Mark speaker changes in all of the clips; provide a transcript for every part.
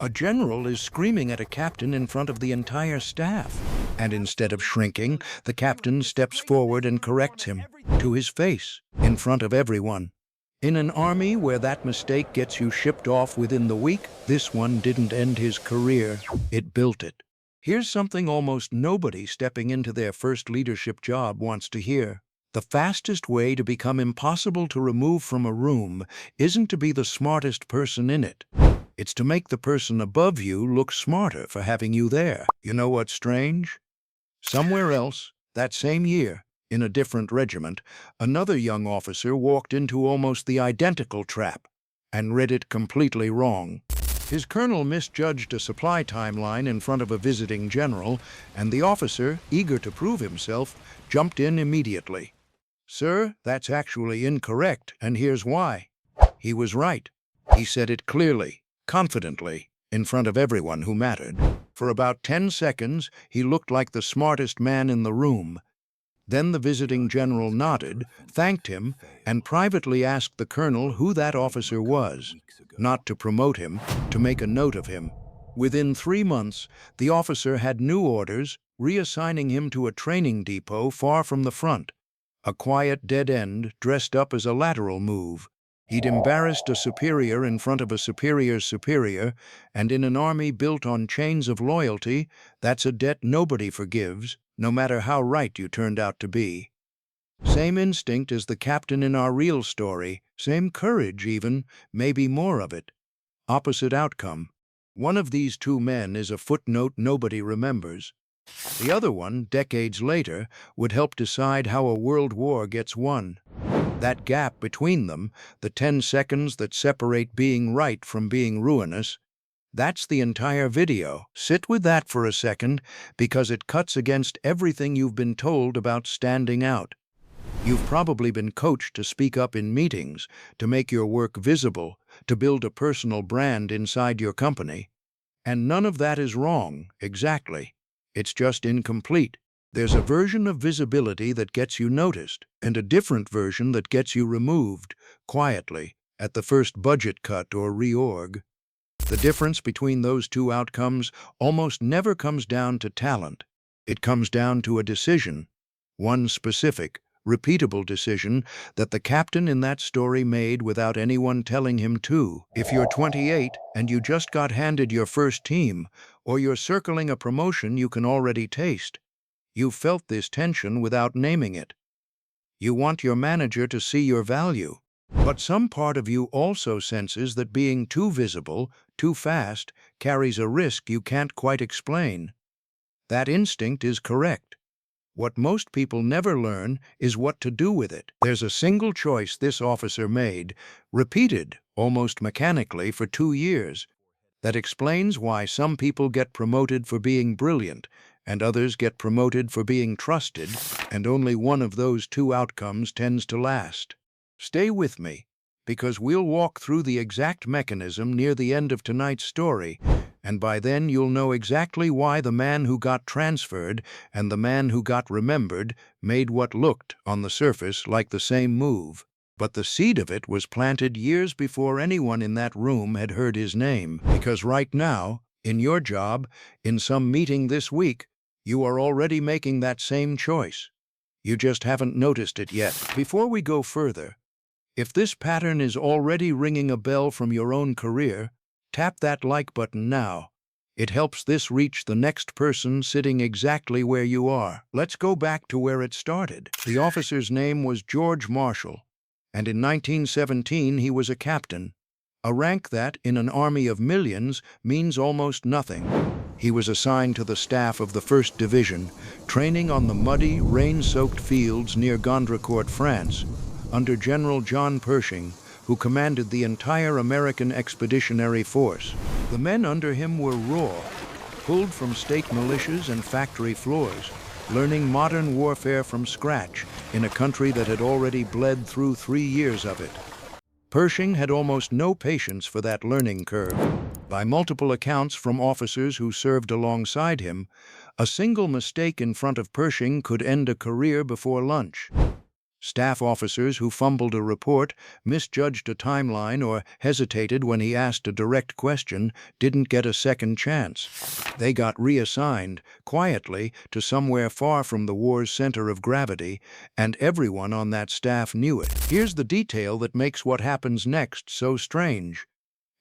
Speaker 1: A general is screaming at a captain in front of the entire staff. And instead of shrinking, the captain steps forward and corrects him to his face in front of everyone. In an army where that mistake gets you shipped off within the week, this one didn't end his career, it built it. Here's something almost nobody stepping into their first leadership job wants to hear. The fastest way to become impossible to remove from a room isn't to be the smartest person in it. It's to make the person above you look smarter for having you there. You know what's strange? Somewhere else, that same year, in a different regiment, another young officer walked into almost the identical trap and read it completely wrong. His colonel misjudged a supply timeline in front of a visiting general, and the officer, eager to prove himself, jumped in immediately. "Sir, that's actually incorrect, and here's why." He was right. He said it clearly, confidently, in front of everyone who mattered. For about 10 seconds, he looked like the smartest man in the room. Then the visiting general nodded, thanked him, and privately asked the colonel who that officer was, not to promote him, to make a note of him. Within 3 months, the officer had new orders, reassigning him to a training depot far from the front, a quiet dead end dressed up as a lateral move. He'd embarrassed a superior in front of a superior's superior, and in an army built on chains of loyalty, that's a debt nobody forgives, no matter how right you turned out to be. Same instinct as the captain in our real story, same courage even, maybe more of it. Opposite outcome. One of these two men is a footnote nobody remembers. The other one, decades later, would help decide how a world war gets won. That gap between them, the 10 seconds that separate being right from being ruinous, that's the entire video. Sit with that for a second, because it cuts against everything you've been told about standing out. You've probably been coached to speak up in meetings, to make your work visible, to build a personal brand inside your company. And none of that is wrong, exactly. It's just incomplete. There's a version of visibility that gets you noticed, and a different version that gets you removed, quietly, at the first budget cut or reorg. The difference between those two outcomes almost never comes down to talent. It comes down to a decision, one specific, repeatable decision that the captain in that story made without anyone telling him to. If you're 28 and you just got handed your first team, or you're circling a promotion you can already taste, you've felt this tension without naming it. You want your manager to see your value, but some part of you also senses that being too visible, too fast, carries a risk you can't quite explain. That instinct is correct. What most people never learn is what to do with it. There's a single choice this officer made, repeated almost mechanically for 2 years, that explains why some people get promoted for being brilliant and others get promoted for being trusted, and only one of those two outcomes tends to last. Stay with me, because we'll walk through the exact mechanism near the end of tonight's story, and by then you'll know exactly why the man who got transferred and the man who got remembered made what looked, on the surface, like the same move. But the seed of it was planted years before anyone in that room had heard his name, because right now, in your job, in some meeting this week, you are already making that same choice. You just haven't noticed it yet. Before we go further, if this pattern is already ringing a bell from your own career, tap that like button now. It helps this reach the next person sitting exactly where you are. Let's go back to where it started. The officer's name was George Marshall, and in 1917 he was a captain, a rank that, in an army of millions, means almost nothing. He was assigned to the staff of the 1st Division, training on the muddy, rain-soaked fields near Gondrecourt, France, under General John Pershing, who commanded the entire American Expeditionary Force. The men under him were raw, pulled from state militias and factory floors, learning modern warfare from scratch in a country that had already bled through 3 years of it. Pershing had almost no patience for that learning curve. By multiple accounts from officers who served alongside him, a single mistake in front of Pershing could end a career before lunch. Staff officers who fumbled a report, misjudged a timeline, or hesitated when he asked a direct question didn't get a second chance. They got reassigned, quietly, to somewhere far from the war's center of gravity, and everyone on that staff knew it. Here's the detail that makes what happens next so strange.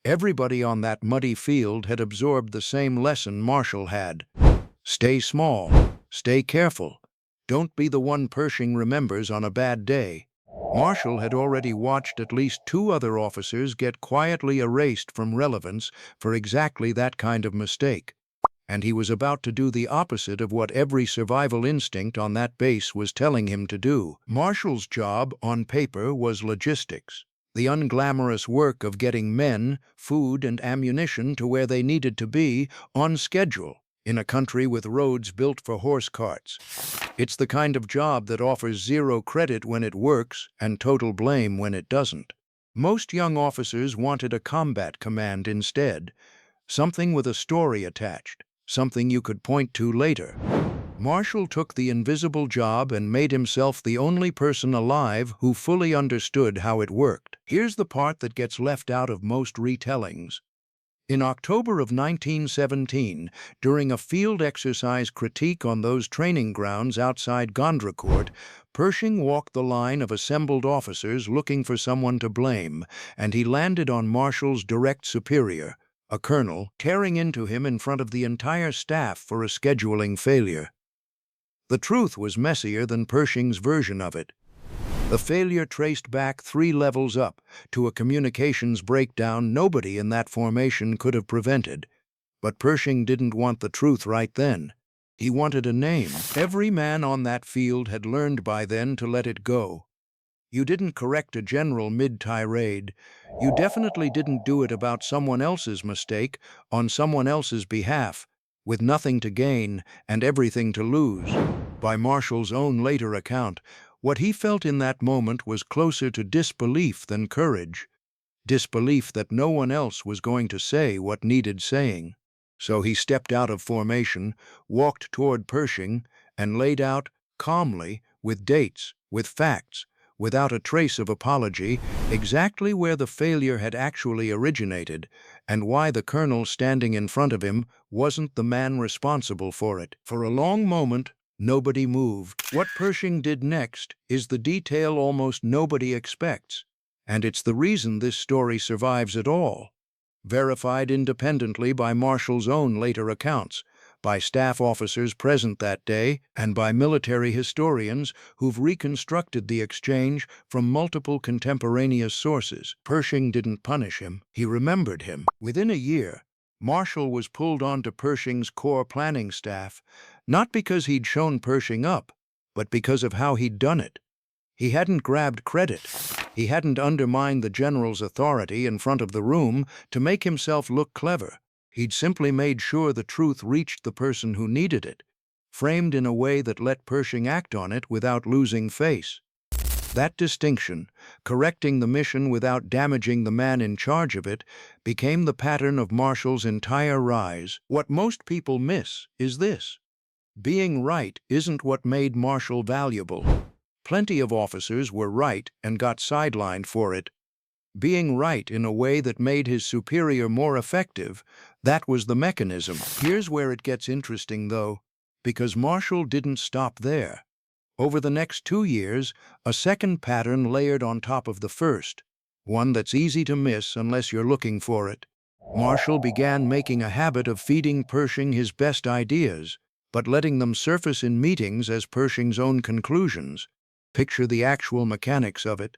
Speaker 1: Everybody on that muddy field had absorbed the same lesson Marshall had. Stay small. Stay careful. Don't be the one Pershing remembers on a bad day. Marshall had already watched at least two other officers get quietly erased from relevance for exactly that kind of mistake. And he was about to do the opposite of what every survival instinct on that base was telling him to do. Marshall's job, on paper, was logistics. The unglamorous work of getting men, food, and ammunition to where they needed to be on schedule, in a country with roads built for horse carts. It's the kind of job that offers zero credit when it works and total blame when it doesn't. Most young officers wanted a combat command instead, something with a story attached, something you could point to later. Marshall took the invisible job and made himself the only person alive who fully understood how it worked. Here's the part that gets left out of most retellings. In October of 1917, during a field exercise critique on those training grounds outside Gondracourt, Pershing walked the line of assembled officers looking for someone to blame, and he landed on Marshall's direct superior, a colonel, tearing into him in front of the entire staff for a scheduling failure. The truth was messier than Pershing's version of it. The failure traced back 3 levels up to a communications breakdown nobody in that formation could have prevented. But Pershing didn't want the truth right then. He wanted a name. Every man on that field had learned by then to let it go. You didn't correct a general mid-tirade. You definitely didn't do it about someone else's mistake, on someone else's behalf, with nothing to gain and everything to lose. By Marshall's own later account, what he felt in that moment was closer to disbelief than courage. Disbelief that no one else was going to say what needed saying. So he stepped out of formation, walked toward Pershing, and laid out, calmly, with dates, with facts, without a trace of apology, exactly where the failure had actually originated, and why the colonel standing in front of him wasn't the man responsible for it. For a long moment, nobody moved. What Pershing did next is the detail almost nobody expects, and it's the reason this story survives at all. Verified independently by Marshall's own later accounts, by staff officers present that day, and by military historians who've reconstructed the exchange from multiple contemporaneous sources. Pershing didn't punish him, he remembered him. Within a year, Marshall was pulled onto Pershing's core planning staff, not because he'd shown Pershing up, but because of how he'd done it. He hadn't grabbed credit. He hadn't undermined the general's authority in front of the room to make himself look clever. He'd simply made sure the truth reached the person who needed it, framed in a way that let Pershing act on it without losing face. That distinction, correcting the mission without damaging the man in charge of it, became the pattern of Marshall's entire rise. What most people miss is this: being right isn't what made Marshall valuable. Plenty of officers were right and got sidelined for it. Being right in a way that made his superior more effective, that was the mechanism. Here's where it gets interesting, though, because Marshall didn't stop there. Over the next 2 years, a second pattern layered on top of the first, one that's easy to miss unless you're looking for it. Marshall began making a habit of feeding Pershing his best ideas, but letting them surface in meetings as Pershing's own conclusions. Picture the actual mechanics of it.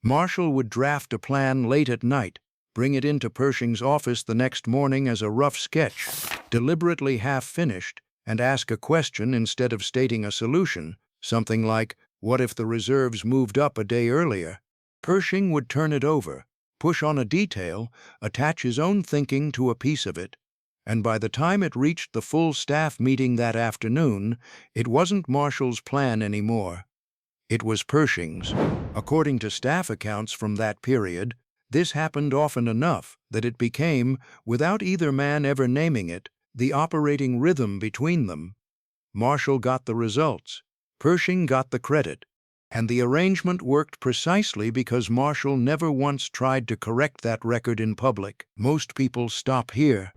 Speaker 1: Marshall would draft a plan late at night, bring it into Pershing's office the next morning as a rough sketch, deliberately half-finished, and ask a question instead of stating a solution, something like, "What if the reserves moved up a day earlier?" Pershing would turn it over, push on a detail, attach his own thinking to a piece of it, and by the time it reached the full staff meeting that afternoon, it wasn't Marshall's plan anymore. It was Pershing's. According to staff accounts from that period, this happened often enough that it became, without either man ever naming it, the operating rhythm between them. Marshall got the results. Pershing got the credit. And the arrangement worked precisely because Marshall never once tried to correct that record in public. Most people stop here.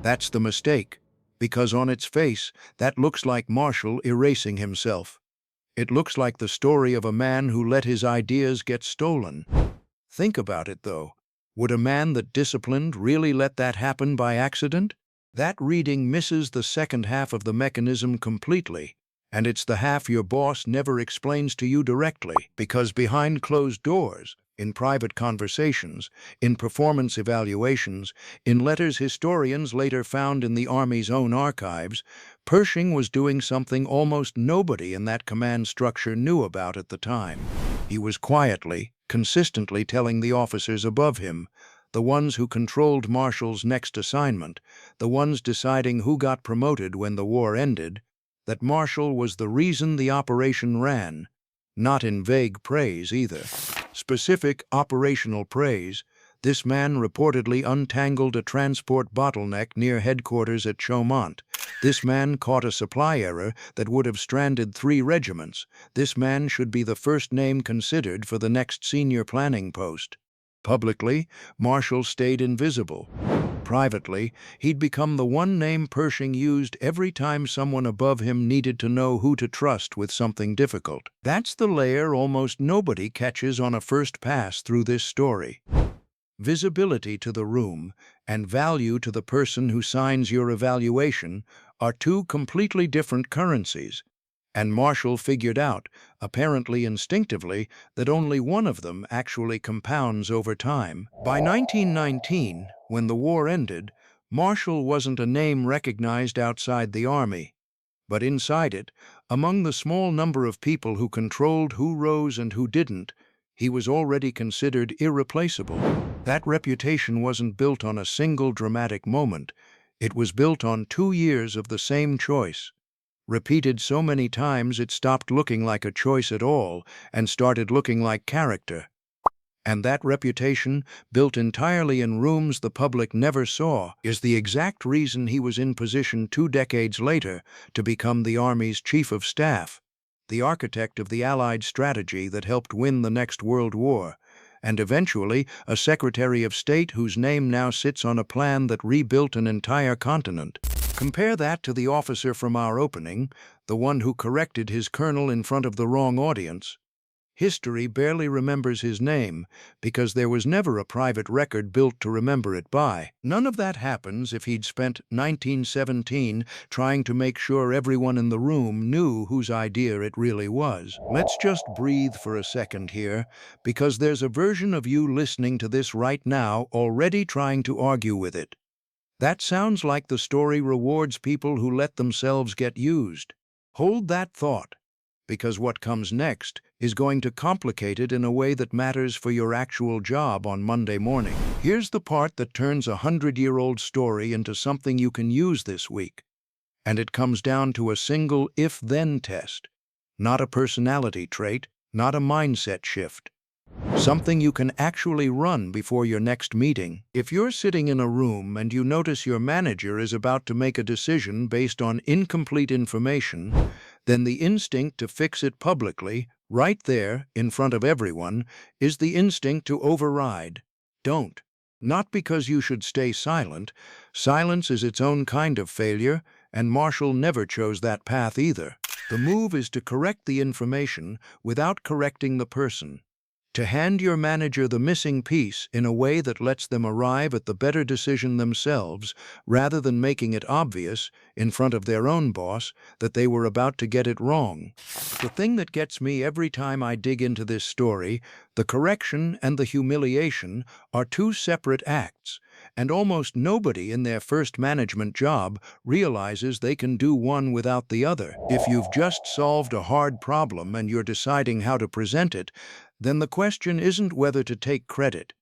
Speaker 1: That's the mistake, because on its face, that looks like Marshall erasing himself. It looks like the story of a man who let his ideas get stolen. Think about it, though. Would a man that disciplined really let that happen by accident? That reading misses the second half of the mechanism completely, and it's the half your boss never explains to you directly, because behind closed doors, in private conversations, in performance evaluations, in letters historians later found in the Army's own archives, Pershing was doing something almost nobody in that command structure knew about at the time. He was quietly, consistently telling the officers above him, the ones who controlled Marshall's next assignment, the ones deciding who got promoted when the war ended, that Marshall was the reason the operation ran, not in vague praise either. Specific operational praise. This man reportedly untangled a transport bottleneck near headquarters at Chaumont. This man caught a supply error that would have stranded 3 regiments. This man should be the first name considered for the next senior planning post. Publicly, Marshall stayed invisible. Privately, he'd become the one name Pershing used every time someone above him needed to know who to trust with something difficult. That's the layer almost nobody catches on a first pass through this story. Visibility to the room and value to the person who signs your evaluation are 2 completely different currencies. And Marshall figured out, apparently instinctively, that only one of them actually compounds over time. By 1919, when the war ended, Marshall wasn't a name recognized outside the Army. But inside it, among the small number of people who controlled who rose and who didn't, he was already considered irreplaceable. That reputation wasn't built on a single dramatic moment. It was built on 2 years of the same choice. Repeated so many times it stopped looking like a choice at all and started looking like character. And that reputation, built entirely in rooms the public never saw, is the exact reason he was in position 2 decades later to become the Army's Chief of Staff, the architect of the Allied strategy that helped win the next World War, and eventually a Secretary of State whose name now sits on a plan that rebuilt an entire continent. Compare that to the officer from our opening, the one who corrected his colonel in front of the wrong audience. History barely remembers his name because there was never a private record built to remember it by. None of that happens if he'd spent 1917 trying to make sure everyone in the room knew whose idea it really was. Let's just breathe for a second here, because there's a version of you listening to this right now already trying to argue with it. That sounds like the story rewards people who let themselves get used. Hold that thought, because what comes next is going to complicate it in a way that matters for your actual job on Monday morning. Here's the part that turns a 100-year-old story into something you can use this week. And it comes down to a single if-then test. Not a personality trait, not a mindset shift. Something you can actually run before your next meeting. If you're sitting in a room and you notice your manager is about to make a decision based on incomplete information, then the instinct to fix it publicly, right there, in front of everyone, is the instinct to override. Don't. Not because you should stay silent. Silence is its own kind of failure, and Marshall never chose that path either. The move is to correct the information without correcting the person. To hand your manager the missing piece in a way that lets them arrive at the better decision themselves, rather than making it obvious, in front of their own boss, that they were about to get it wrong. The thing that gets me every time I dig into this story, the correction and the humiliation, are 2 separate acts, and almost nobody in their first management job realizes they can do one without the other. If you've just solved a hard problem and you're deciding how to present it, then the question isn't whether to take credit.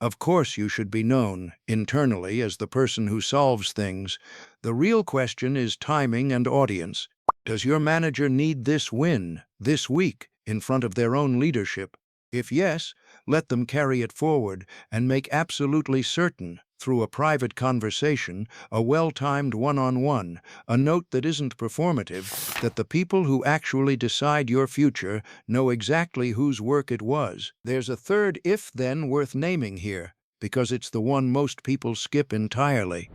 Speaker 1: Of course you should be known, internally, as the person who solves things. The real question is timing and audience. Does your manager need this win, this week, in front of their own leadership? If yes, let them carry it forward and make absolutely certain through a private conversation, a well-timed one-on-one, a note that isn't performative, that the people who actually decide your future know exactly whose work it was. There's a third if-then worth naming here, because it's the one most people skip entirely.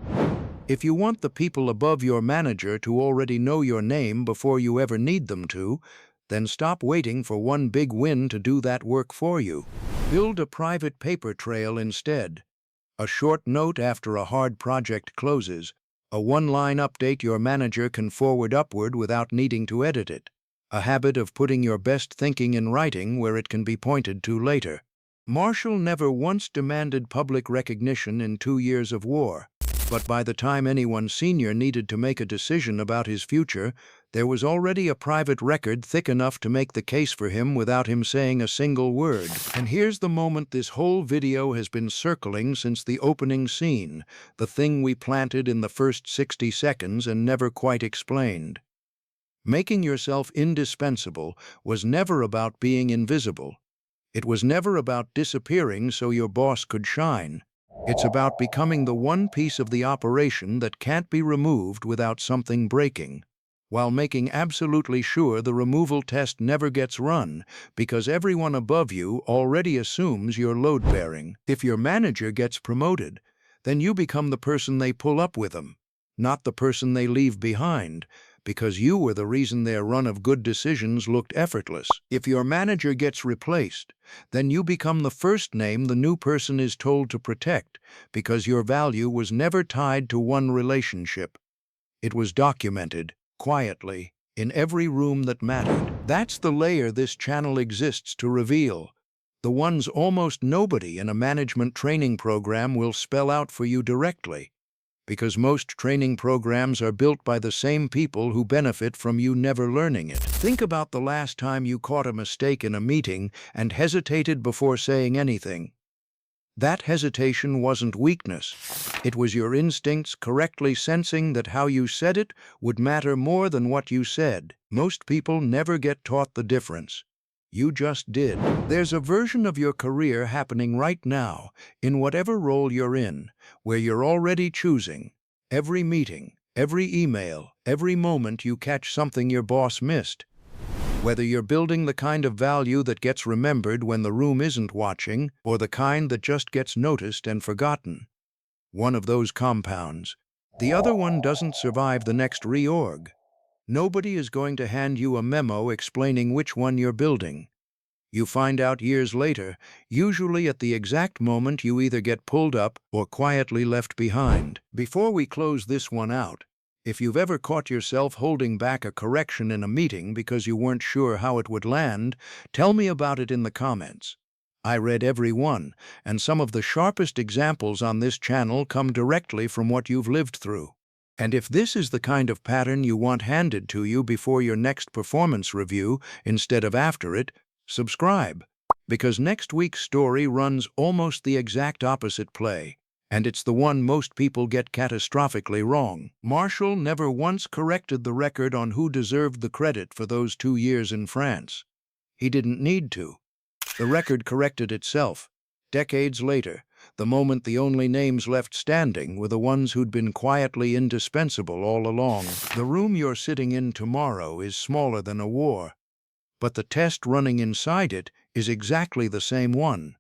Speaker 1: If you want the people above your manager to already know your name before you ever need them to, then stop waiting for one big win to do that work for you. Build a private paper trail instead. A short note after a hard project closes, a one-line update your manager can forward upward without needing to edit it, a habit of putting your best thinking in writing where it can be pointed to later. Marshall never once demanded public recognition in 2 years of war, but by the time anyone senior needed to make a decision about his future, there was already a private record thick enough to make the case for him without him saying a single word. And here's the moment this whole video has been circling since the opening scene, the thing we planted in the first 60 seconds and never quite explained. Making yourself indispensable was never about being invisible. It was never about disappearing so your boss could shine. It's about becoming the one piece of the operation that can't be removed without something breaking, while making absolutely sure the removal test never gets run, because everyone above you already assumes you're load-bearing. If your manager gets promoted, then you become the person they pull up with them, not the person they leave behind, because you were the reason their run of good decisions looked effortless. If your manager gets replaced, then you become the first name the new person is told to protect, because your value was never tied to one relationship. It was documented, quietly, in every room that mattered. That's the layer this channel exists to reveal. The ones almost nobody in a management training program will spell out for you directly, because most training programs are built by the same people who benefit from you never learning it. Think about the last time you caught a mistake in a meeting and hesitated before saying anything. That hesitation wasn't weakness. It was your instincts correctly sensing that how you said it would matter more than what you said. Most people never get taught the difference. You just did. There's a version of your career happening right now, in whatever role you're in, where you're already choosing. Every meeting, every email, every moment you catch something your boss missed. Whether you're building the kind of value that gets remembered when the room isn't watching, or the kind that just gets noticed and forgotten. One of those compounds. The other one doesn't survive the next reorg. Nobody is going to hand you a memo explaining which one you're building. You find out years later, usually at the exact moment you either get pulled up or quietly left behind. Before we close this one out, if you've ever caught yourself holding back a correction in a meeting because you weren't sure how it would land, tell me about it in the comments. I read every one, and some of the sharpest examples on this channel come directly from what you've lived through. And if this is the kind of pattern you want handed to you before your next performance review instead of after it, subscribe, because next week's story runs almost the exact opposite play, and it's the one most people get catastrophically wrong. Marshall never once corrected the record on who deserved the credit for those 2 years in France. He didn't need to. The record corrected itself. Decades later, the moment the only names left standing were the ones who'd been quietly indispensable all along. The room you're sitting in tomorrow is smaller than a war, but the test running inside it is exactly the same one.